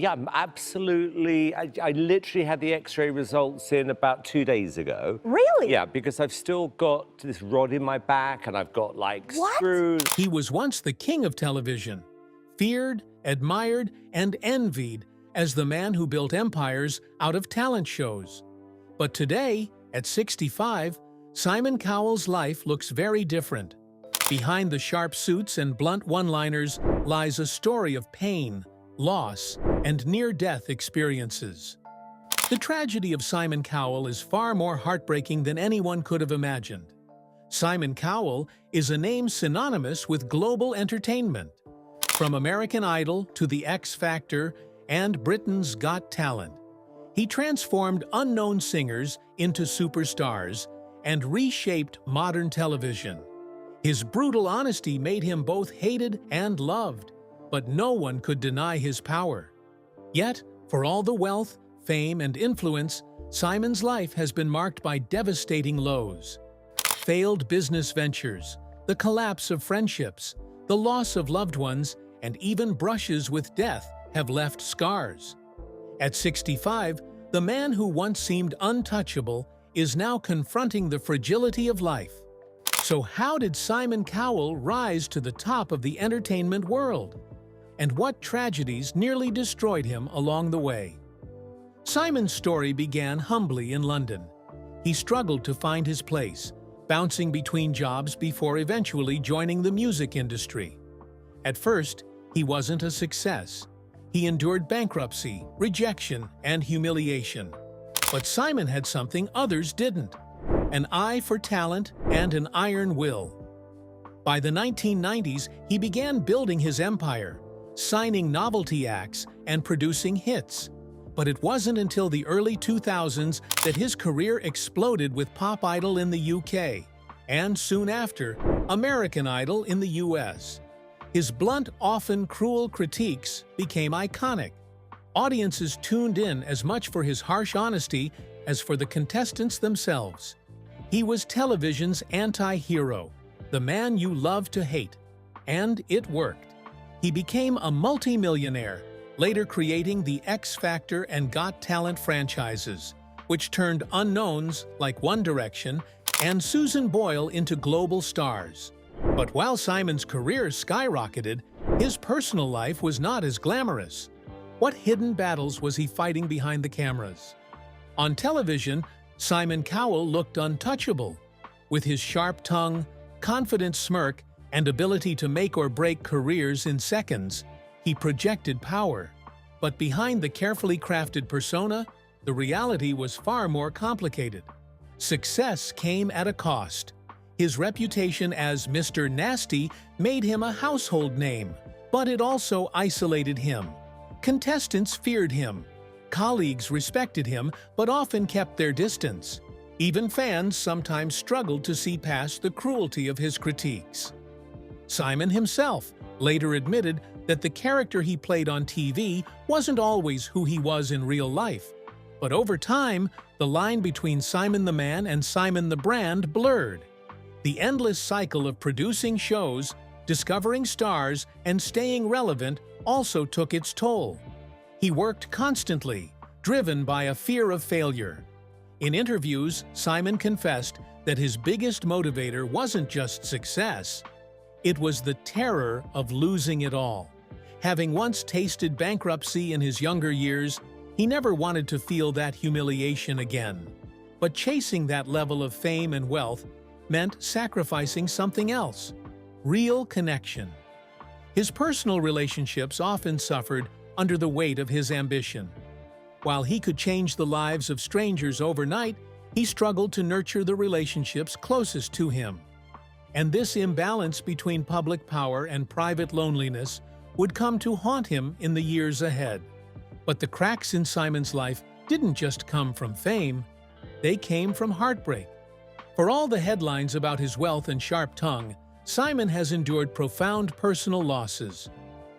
Yeah, I'm absolutely. I literally had the X-ray results in about 2 days ago. Really? Yeah, because I've still got this rod in my back, and I've got like What? screws. He was once the king of television, feared, admired, and envied as the man who built empires out of talent shows. But today, at 65, Simon Cowell's life looks very different. Behind the sharp suits and blunt one-liners lies a story of pain, loss, and near-death experiences. The tragedy of Simon Cowell is far more heartbreaking than anyone could have imagined. Simon Cowell is a name synonymous with global entertainment. From American Idol to The X Factor and Britain's Got Talent, he transformed unknown singers into superstars and reshaped modern television. His brutal honesty made him both hated and loved, but no one could deny his power. Yet, for all the wealth, fame, and influence, Simon's life has been marked by devastating lows. Failed business ventures, the collapse of friendships, the loss of loved ones, and even brushes with death have left scars. At 65, the man who once seemed untouchable is now confronting the fragility of life. So how did Simon Cowell rise to the top of the entertainment world? And what tragedies nearly destroyed him along the way? Simon's story began humbly in London. He struggled to find his place, bouncing between jobs before eventually joining the music industry. At first, he wasn't a success. He endured bankruptcy, rejection, and humiliation. But Simon had something others didn't: an eye for talent and an iron will. By the 1990s, he began building his empire, signing novelty acts and producing hits. But it wasn't until the early 2000s that his career exploded with Pop Idol in the UK, and soon after, American Idol in the US. His blunt, often cruel critiques became iconic. Audiences tuned in as much for his harsh honesty as for the contestants themselves. He was television's anti-hero, the man you love to hate. And it worked. He became a multi-millionaire, later creating the X Factor and Got Talent franchises, which turned unknowns like One Direction and Susan Boyle into global stars. But while Simon's career skyrocketed, his personal life was not as glamorous. What hidden battles was he fighting behind the cameras? On television, Simon Cowell looked untouchable. With his sharp tongue, confident smirk, and ability to make or break careers in seconds, he projected power. But behind the carefully crafted persona, the reality was far more complicated. Success came at a cost. His reputation as Mr. Nasty made him a household name, but it also isolated him. Contestants feared him. Colleagues respected him, but often kept their distance. Even fans sometimes struggled to see past the cruelty of his critiques. Simon himself later admitted that the character he played on TV wasn't always who he was in real life. But over time, the line between Simon the Man and Simon the Brand blurred. The endless cycle of producing shows, discovering stars, and staying relevant also took its toll. He worked constantly, driven by a fear of failure. In interviews, Simon confessed that his biggest motivator wasn't just success. It was the terror of losing it all. Having once tasted bankruptcy in his younger years, he never wanted to feel that humiliation again. But chasing that level of fame and wealth meant sacrificing something else: real connection. His personal relationships often suffered under the weight of his ambition. While he could change the lives of strangers overnight, he struggled to nurture the relationships closest to him. And this imbalance between public power and private loneliness would come to haunt him in the years ahead. But the cracks in Simon's life didn't just come from fame, they came from heartbreak. For all the headlines about his wealth and sharp tongue, Simon has endured profound personal losses.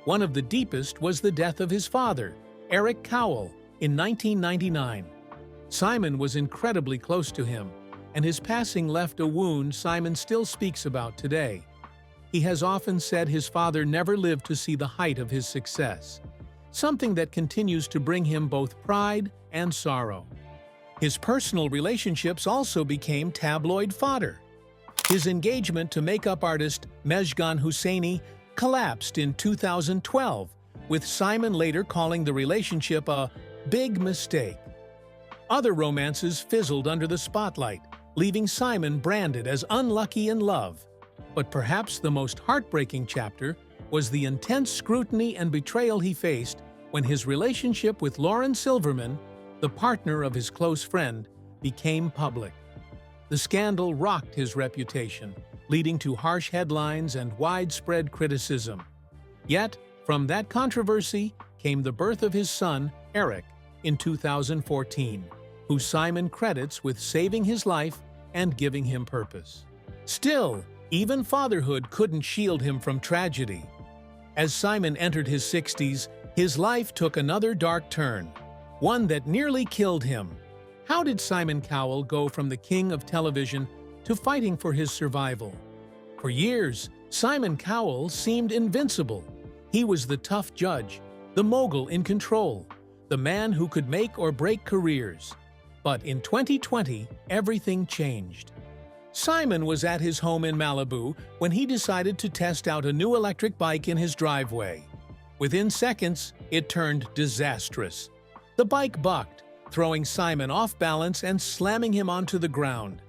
One of the deepest was the death of his father, Eric Cowell, in 1999. Simon was incredibly close to him, and his passing left a wound Simon still speaks about today. He has often said his father never lived to see the height of his success. something that continues to bring him both pride and sorrow. His personal relationships also became tabloid fodder. His engagement to makeup artist Mejgan Husseini collapsed in 2012, with Simon later calling the relationship a big mistake. Other romances fizzled under the spotlight, leaving Simon branded as unlucky in love. But perhaps the most heartbreaking chapter was the intense scrutiny and betrayal he faced when his relationship with Lauren Silverman, the partner of his close friend, became public. The scandal rocked his reputation, leading to harsh headlines and widespread criticism. Yet, from that controversy came the birth of his son, Eric, in 2014, who Simon credits with saving his life and giving him purpose. Still, even fatherhood couldn't shield him from tragedy. As Simon entered his 60s, his life took another dark turn, one that nearly killed him. How did Simon Cowell go from the king of television to fighting for his survival? For years, Simon Cowell seemed invincible. He was the tough judge, the mogul in control, the man who could make or break careers. But in 2020, everything changed. Simon was at his home in Malibu when he decided to test out a new electric bike in his driveway. Within seconds, it turned disastrous. The bike bucked, throwing Simon off balance and slamming him onto the ground.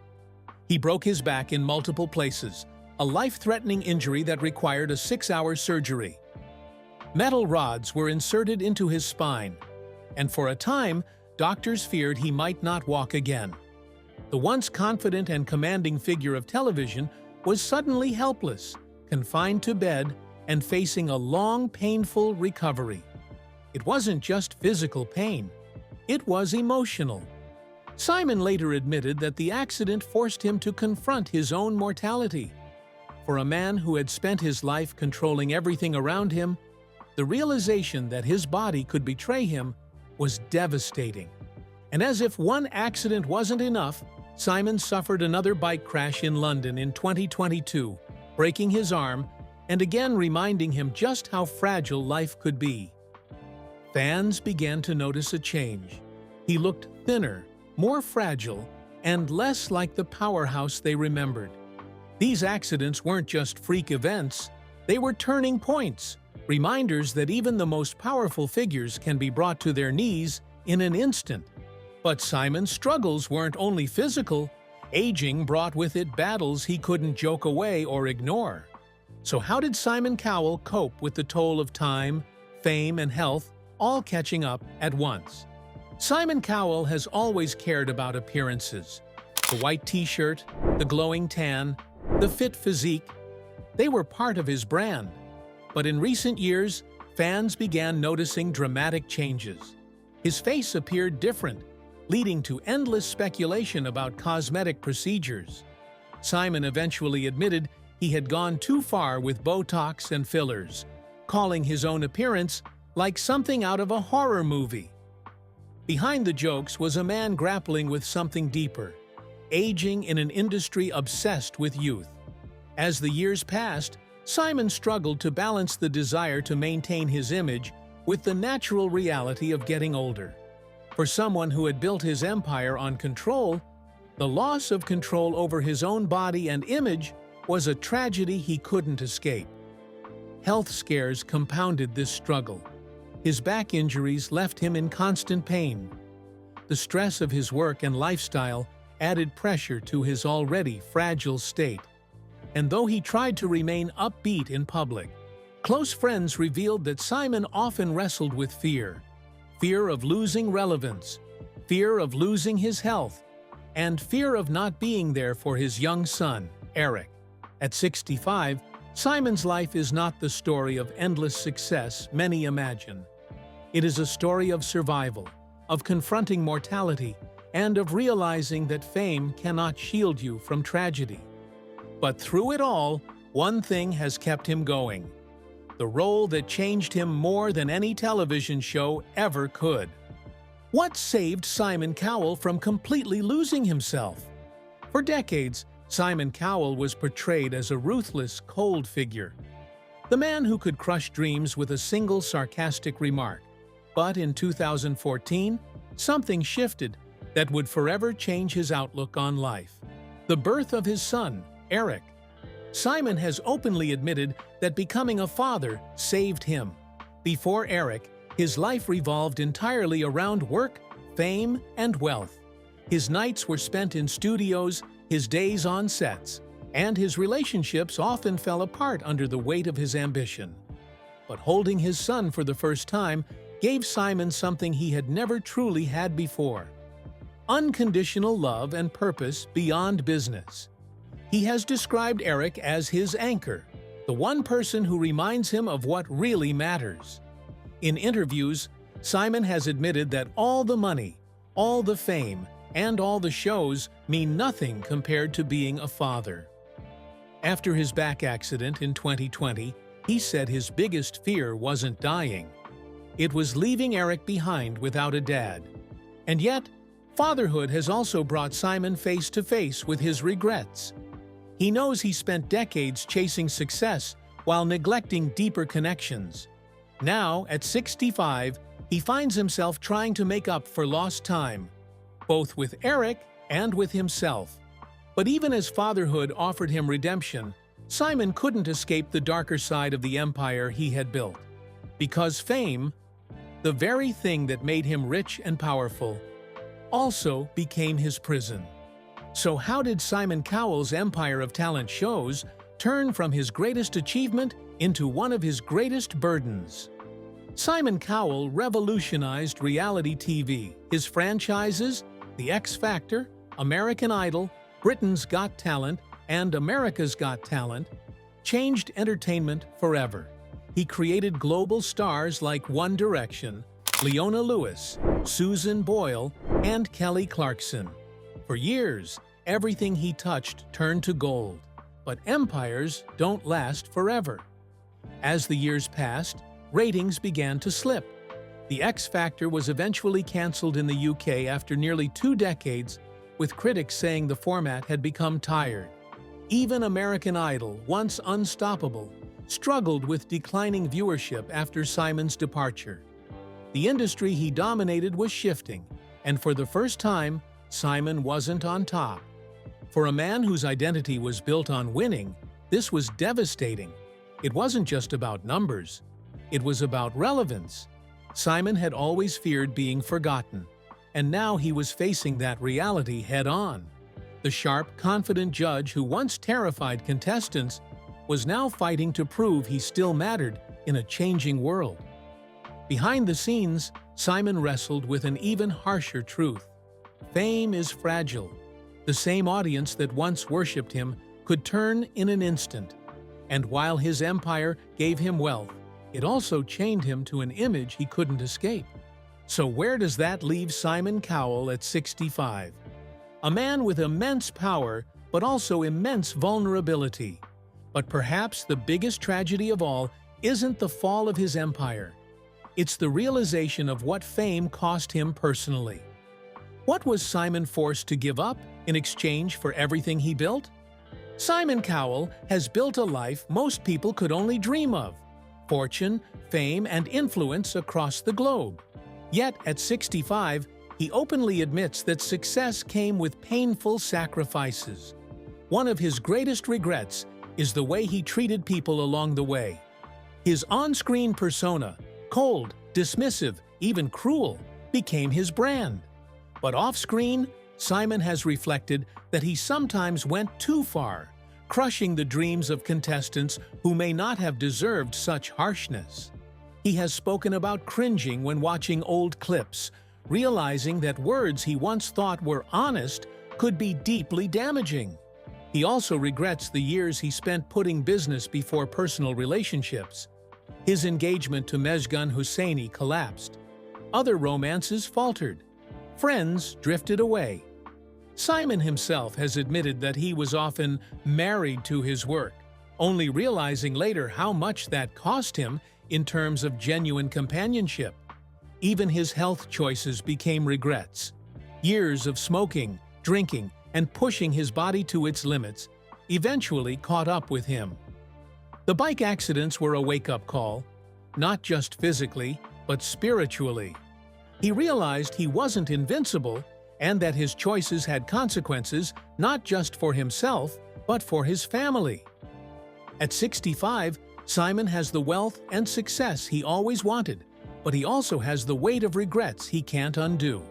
He broke his back in multiple places, a life-threatening injury that required a 6-hour surgery. Metal rods were inserted into his spine, and for a time, doctors feared he might not walk again. The once confident and commanding figure of television was suddenly helpless, confined to bed, and facing a long, painful recovery. It wasn't just physical pain, it was emotional. Simon later admitted that the accident forced him to confront his own mortality. For a man who had spent his life controlling everything around him, the realization that his body could betray him was devastating. And as if one accident wasn't enough, Simon suffered another bike crash in London in 2022, breaking his arm and again reminding him just how fragile life could be. Fans began to notice a change. He looked thinner, more fragile, and less like the powerhouse they remembered. These accidents weren't just freak events, they were turning points, reminders that even the most powerful figures can be brought to their knees in an instant. But Simon's struggles weren't only physical. Aging brought with it battles he couldn't joke away or ignore. So how did Simon Cowell cope with the toll of time, fame, and health all catching up at once? Simon Cowell has always cared about appearances. The white t-shirt, the glowing tan, the fit physique, they were part of his brand. But in recent years, fans began noticing dramatic changes. His face appeared different, leading to endless speculation about cosmetic procedures. Simon eventually admitted he had gone too far with Botox and fillers, calling his own appearance like something out of a horror movie. Behind the jokes was a man grappling with something deeper, aging in an industry obsessed with youth. As the years passed, Simon struggled to balance the desire to maintain his image with the natural reality of getting older. For someone who had built his empire on control, the loss of control over his own body and image was a tragedy he couldn't escape. Health scares compounded this struggle. His back injuries left him in constant pain. The stress of his work and lifestyle added pressure to his already fragile state. And though he tried to remain upbeat in public, close friends revealed that Simon often wrestled with fear. Fear of losing relevance, fear of losing his health, and fear of not being there for his young son, Eric. At 65, Simon's life is not the story of endless success many imagine. It is a story of survival, of confronting mortality, and of realizing that fame cannot shield you from tragedy. But through it all, one thing has kept him going: the role that changed him more than any television show ever could. What saved Simon Cowell from completely losing himself? For decades, Simon Cowell was portrayed as a ruthless, cold figure. The man who could crush dreams with a single sarcastic remark, But in 2014, something shifted that would forever change his outlook on life. The birth of his son, Eric. Simon has openly admitted that becoming a father saved him. Before Eric, his life revolved entirely around work, fame, and wealth. His nights were spent in studios, his days on sets, and his relationships often fell apart under the weight of his ambition. But holding his son for the first time gave Simon something he had never truly had before: unconditional love and purpose beyond business. He has described Eric as his anchor, the one person who reminds him of what really matters. In interviews, Simon has admitted that all the money, all the fame, and all the shows mean nothing compared to being a father. After his back accident in 2020, he said his biggest fear wasn't dying. It was leaving Eric behind without a dad. And yet, fatherhood has also brought Simon face to face with his regrets. He knows he spent decades chasing success while neglecting deeper connections. Now, at 65, he finds himself trying to make up for lost time, both with Eric and with himself. But even as fatherhood offered him redemption, Simon couldn't escape the darker side of the empire he had built. Because fame, the very thing that made him rich and powerful, also became his prison. So how did Simon Cowell's empire of talent shows turn from his greatest achievement into one of his greatest burdens? Simon Cowell revolutionized reality TV. His franchises, The X Factor, American Idol, Britain's Got Talent, and America's Got Talent, changed entertainment forever. He created global stars like One Direction, Leona Lewis, Susan Boyle, and Kelly Clarkson. For years, everything he touched turned to gold. But empires don't last forever. As the years passed, ratings began to slip. The X Factor was eventually cancelled in the UK after nearly 2 decades, with critics saying the format had become tired. Even American Idol, once unstoppable, struggled with declining viewership after Simon's departure. The industry he dominated was shifting, and for the first time, Simon wasn't on top. For a man whose identity was built on winning, this was devastating. It wasn't just about numbers. It was about relevance. Simon had always feared being forgotten, and now he was facing that reality head-on. The sharp, confident judge who once terrified contestants was now fighting to prove he still mattered in a changing world. Behind the scenes, Simon wrestled with an even harsher truth. Fame is fragile. The same audience that once worshipped him could turn in an instant. And while his empire gave him wealth, it also chained him to an image he couldn't escape. So where does that leave Simon Cowell at 65? A man with immense power, but also immense vulnerability. But perhaps the biggest tragedy of all isn't the fall of his empire. It's the realization of what fame cost him personally. What was Simon forced to give up in exchange for everything he built? Simon Cowell has built a life most people could only dream of: fortune, fame, and influence across the globe. Yet, at 65, he openly admits that success came with painful sacrifices. One of his greatest regrets is the way he treated people along the way. His on-screen persona, cold, dismissive, even cruel, became his brand. But off-screen, Simon has reflected that he sometimes went too far, crushing the dreams of contestants who may not have deserved such harshness. He has spoken about cringing when watching old clips, realizing that words he once thought were honest could be deeply damaging. He also regrets the years he spent putting business before personal relationships. His engagement to Mejgan Husseini collapsed. Other romances faltered. Friends drifted away. Simon himself has admitted that he was often married to his work, only realizing later how much that cost him in terms of genuine companionship. Even his health choices became regrets. Years of smoking, drinking, and pushing his body to its limits eventually caught up with him. The bike accidents were a wake-up call, not just physically, but spiritually. He realized he wasn't invincible and that his choices had consequences not just for himself, but for his family. At 65, Simon has the wealth and success he always wanted, but he also has the weight of regrets he can't undo.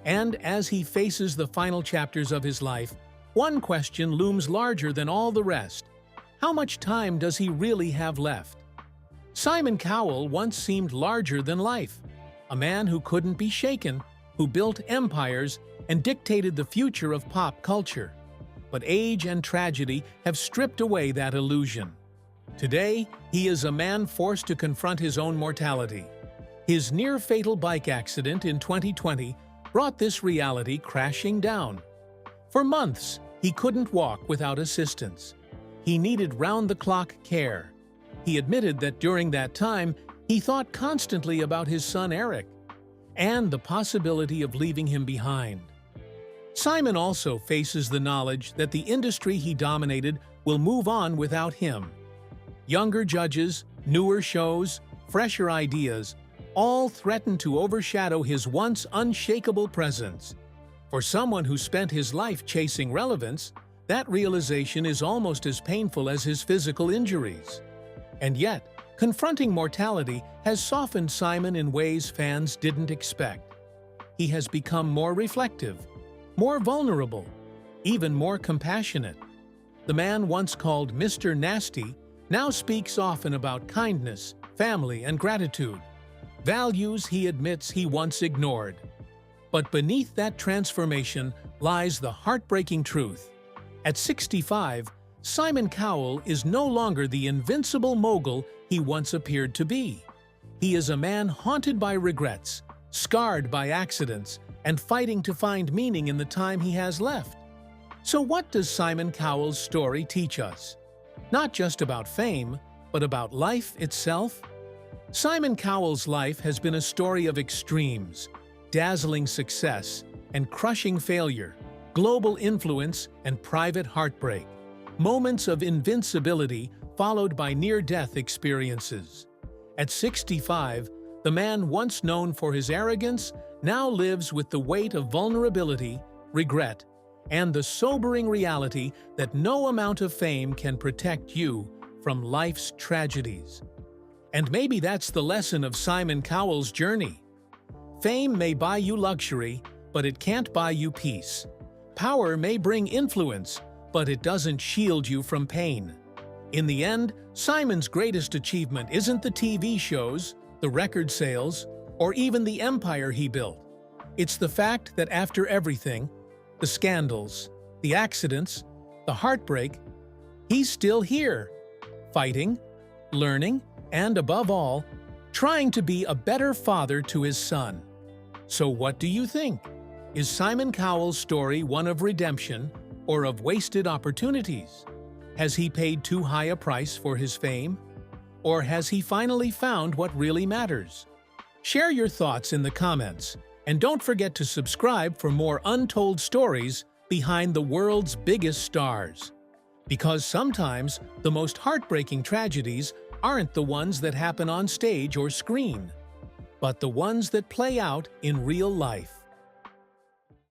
And as he faces the final chapters of his life, one question looms larger than all the rest. How much time does he really have left? Simon Cowell once seemed larger than life, a man who couldn't be shaken, who built empires and dictated the future of pop culture. But age and tragedy have stripped away that illusion. Today, he is a man forced to confront his own mortality. His near-fatal bike accident in 2020 brought this reality crashing down. For months, he couldn't walk without assistance. He needed round-the-clock care. He admitted that during that time, he thought constantly about his son Eric and the possibility of leaving him behind. Simon also faces the knowledge that the industry he dominated will move on without him. Younger judges, newer shows, fresher ideas, all threaten to overshadow his once unshakable presence. For someone who spent his life chasing relevance, that realization is almost as painful as his physical injuries. And yet, confronting mortality has softened Simon in ways fans didn't expect. He has become more reflective, more vulnerable, even more compassionate. The man once called Mr. Nasty now speaks often about kindness, family, and gratitude, values he admits he once ignored. But beneath that transformation lies the heartbreaking truth. At 65, Simon Cowell is no longer the invincible mogul he once appeared to be. He is a man haunted by regrets, scarred by accidents, and fighting to find meaning in the time he has left. So what does Simon Cowell's story teach us? Not just about fame, but about life itself? Simon Cowell's life has been a story of extremes, dazzling success and crushing failure, global influence and private heartbreak, moments of invincibility followed by near-death experiences. At 65, the man once known for his arrogance now lives with the weight of vulnerability, regret, and the sobering reality that no amount of fame can protect you from life's tragedies. And maybe that's the lesson of Simon Cowell's journey. Fame may buy you luxury, but it can't buy you peace. Power may bring influence, but it doesn't shield you from pain. In the end, Simon's greatest achievement isn't the TV shows, the record sales, or even the empire he built. It's the fact that after everything, the scandals, the accidents, the heartbreak, he's still here, fighting, learning, and above all, trying to be a better father to his son. So what do you think? Is Simon Cowell's story one of redemption or of wasted opportunities? Has he paid too high a price for his fame? Or has he finally found what really matters? Share your thoughts in the comments, and don't forget to subscribe for more untold stories behind the world's biggest stars. Because sometimes the most heartbreaking tragedies aren't the ones that happen on stage or screen, but the ones that play out in real life.